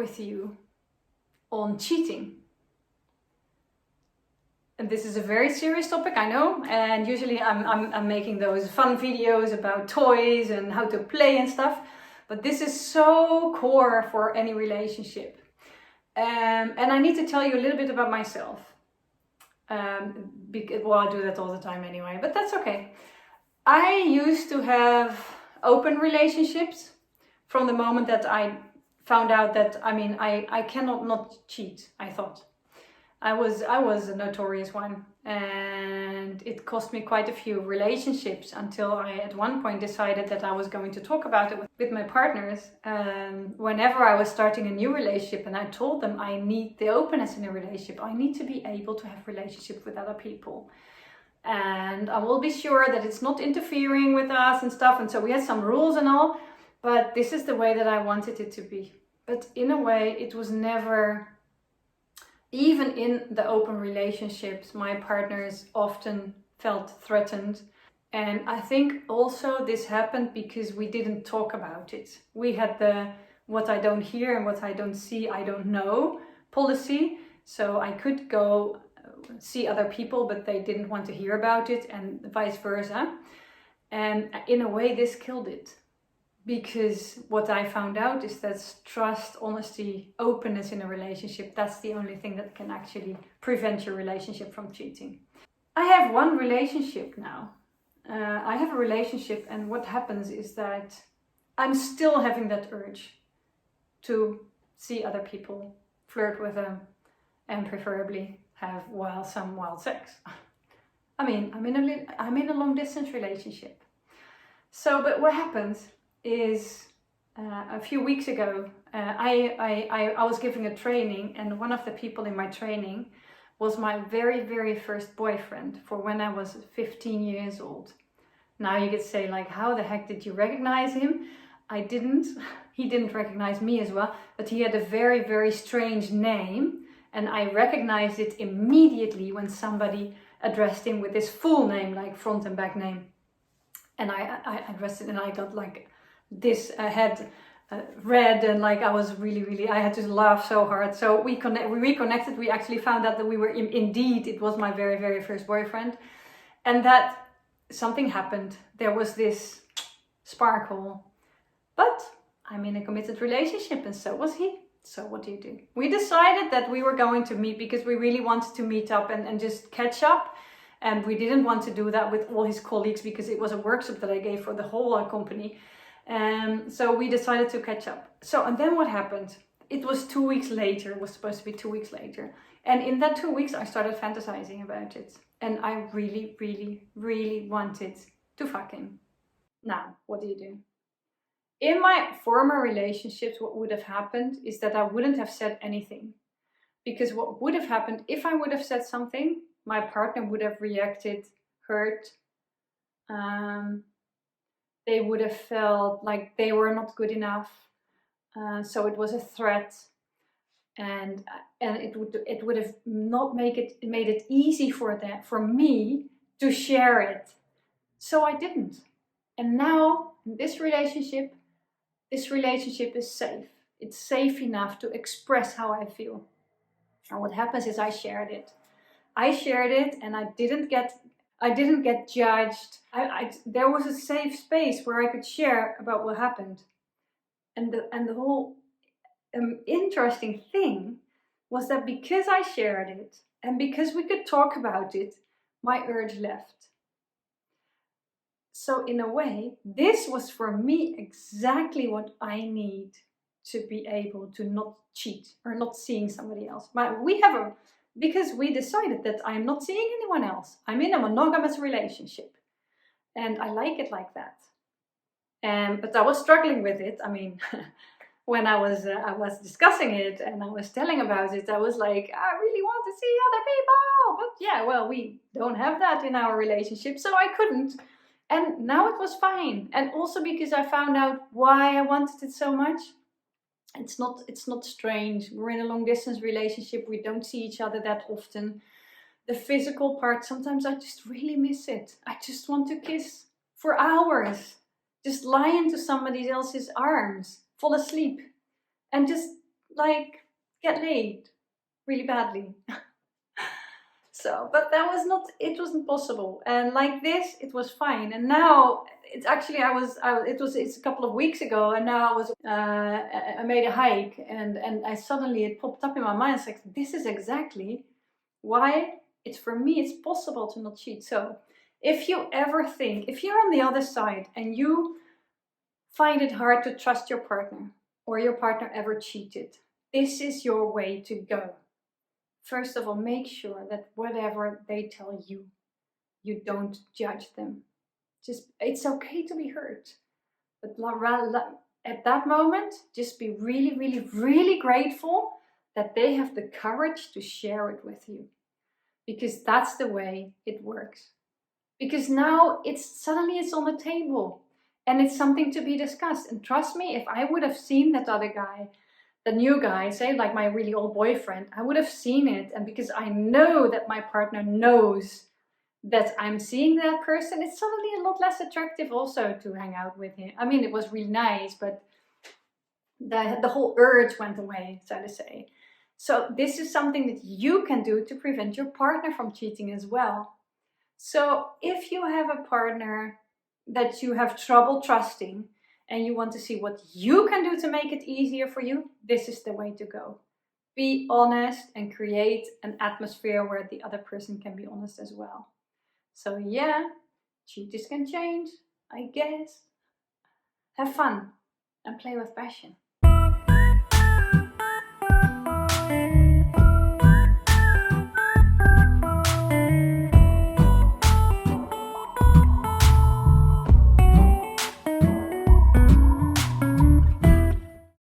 with you on cheating. And this is a very serious topic, I know, and usually I'm making those fun videos about toys and how to play and stuff, but this is so core for any relationship. And I need to tell you a little bit about myself. Well, I do that all the time anyway, but that's okay. I used to have open relationships from the moment that I found out that, I cannot not cheat, I thought. I was a notorious one, and it cost me quite a few relationships until I at one point decided that I was going to talk about it with my partners whenever I was starting a new relationship, and I told them I need the openness in a relationship. I need to be able to have relationships with other people, and I will be sure that it's not interfering with us and stuff. And so we had some rules and all, but this is the way that I wanted it to be. But in a way, it was never... Even in the open relationships, my partners often felt threatened. And I think also this happened because we didn't talk about it. We had the what I don't hear and what I don't see, I don't know policy. So I could go see other people, but they didn't want to hear about it, and vice versa. And in a way, this killed it. Because what I found out is that trust, honesty, openness in a relationship, that's the only thing that can actually prevent your relationship from cheating. I have one relationship now. I have a relationship, and what happens is that I'm still having that urge to see other people, flirt with them, and preferably have some wild sex. I'm in a long distance relationship. So, but what happens is a few weeks ago, I was giving a training, and one of the people in my training was my very, very first boyfriend for when I was 15 years old. Now you could say, like, how the heck did you recognize him? I didn't. He didn't recognize me as well, but he had a very, very strange name, and I recognized it immediately when somebody addressed him with his full name, like front and back name. And I addressed it, and I got like this head red, and like I was really, I had to laugh so hard. So we reconnected. We actually found out that we were indeed, it was my very, very first boyfriend, and that something happened. There was this sparkle, but I'm in a committed relationship, and so was he. So what do you do? We decided that we were going to meet because we really wanted to meet up and just catch up. And we didn't want to do that with all his colleagues because it was a workshop that I gave for the whole company. So we decided to catch up. So, and then what happened? It was 2 weeks later. It was supposed to be 2 weeks later. And in that 2 weeks, I started fantasizing about it. And I really, really, really wanted to fuck him. Now, what do you do? In my former relationships, what would have happened is that I wouldn't have said anything. Because what would have happened if I would have said something, my partner would have reacted hurt. They would have felt like they were not good enough. So it was a threat, and it would have not made it easy for me to share it. So I didn't. And now in this relationship is safe. It's safe enough to express how I feel. And what happens is I shared it, and I didn't get judged. There was a safe space where I could share about what happened. And the whole interesting thing was that because I shared it and because we could talk about it, my urge left. So in a way, this was for me exactly what I need to be able to not cheat or not seeing somebody else. Because we decided that I'm not seeing anyone else. I'm in a monogamous relationship, and I like it like that. But I was struggling with it. When I was discussing it and I was telling about it, I was like, I really want to see other people. But yeah, well, we don't have that in our relationship, so I couldn't. And now it was fine. And also because I found out why I wanted it so much. It's not strange. We're in a long distance relationship. We don't see each other that often. The physical part, sometimes I just really miss it. I just want to kiss for hours. Just lie into somebody else's arms, fall asleep, and just like get laid really badly. So, but that was not, it wasn't possible. And like this, it was fine. And now it's actually, it's a couple of weeks ago, and now I made a hike, and I suddenly, it popped up in my mind. It's like, this is exactly why it's, for me, it's possible to not cheat. So if you ever think, if you're on the other side and you find it hard to trust your partner, or your partner ever cheated, this is your way to go. First of all, make sure that whatever they tell you, you don't judge them. Just, it's okay to be hurt. But at that moment, just be really, really, really grateful that they have the courage to share it with you. Because that's the way it works. Because now suddenly it's on the table and it's something to be discussed. And trust me, if I would have seen that other guy, the new guy, say like my really old boyfriend, I would have seen it. And because I know that my partner knows that I'm seeing that person, it's suddenly a lot less attractive also to hang out with him. I mean, it was really nice, but the whole urge went away, so to say. So this is something that you can do to prevent your partner from cheating as well. So if you have a partner that you have trouble trusting, and you want to see what you can do to make it easier for you, this is the way to go. Be honest and create an atmosphere where the other person can be honest as well. So yeah, cheaters can change, I guess. Have fun and play with passion.